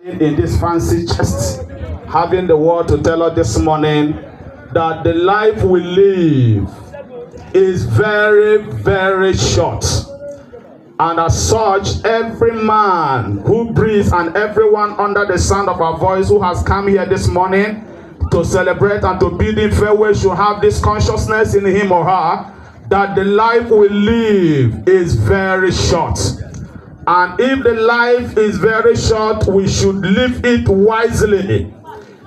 in this fancy chest, having the word to tell us this morning that the life we live is very, very short. And as such, every man who breathes and everyone under the sound of our voice who has come here this morning to celebrate and to bid him farewell should have this consciousness in him or her that the life we live is very short. And if the life is very short, we should live it wisely.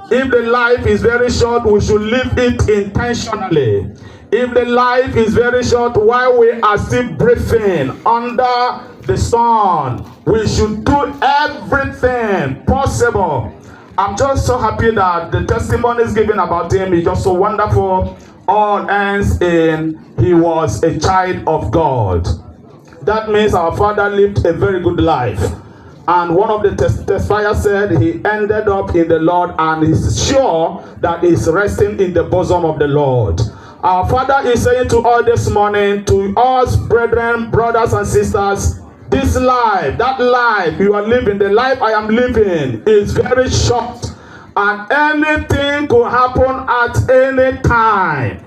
If the life is very short, we should live it intentionally. If the life is very short, while we are still breathing under the sun, we should do everything possible. I'm just so happy that the testimonies given about him is just so wonderful. All ends in he was a child of God. That means our father lived a very good life. And one of the testifiers said he ended up in the Lord and is sure that he's resting in the bosom of the Lord. Our Father is saying to us this morning, to us brethren, brothers and sisters, this life, that life you are living, the life I am living is very short. And anything could happen at any time.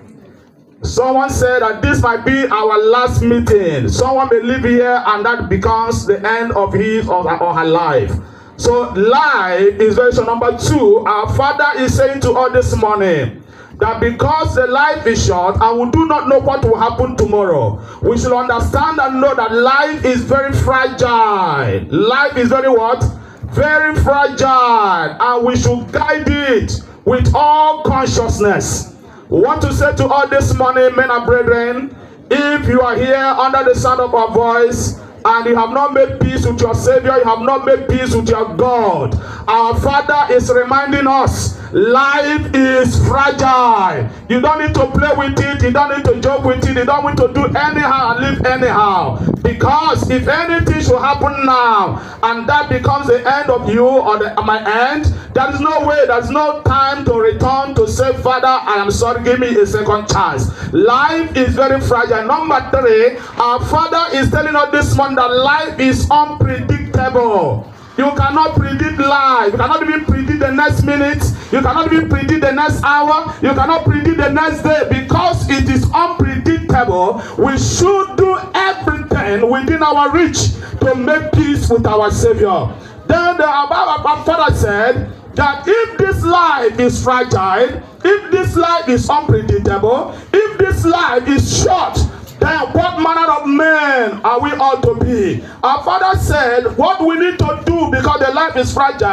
Someone said that this might be our last meeting. Someone may live here and that becomes the end of his or her life. So life is very short. Number two, our Father is saying to us this morning that because the life is short and we do not know what will happen tomorrow, we should understand and know that life is very fragile. Life is very what? Very fragile. And we should guide it with all consciousness. We want to say to all this morning, men and brethren, if you are here under the sound of our voice and you have not made peace with your Savior, you have not made peace with your God, our Father is reminding us, life is fragile. You don't need to play with it, you don't need to joke with it, you don't need to do anyhow and live anyhow. Because if anything should happen now and that becomes the end of you or my end, there is no way, there is no time to return to say, Father, I am sorry, give me a second chance. Life is very fragile. Number three, our Father is telling us this morning that life is unpredictable. You cannot predict life. You cannot even predict the next minute. You cannot even predict the next hour. You cannot predict the next day. Because it is unpredictable, we should do everything within our reach to make peace with our Savior. Then our Father said that if this life is fragile, if this life is unpredictable, if this life is short, then what manner of men are we all to be? Our Father said what we need to do because the life is fragile.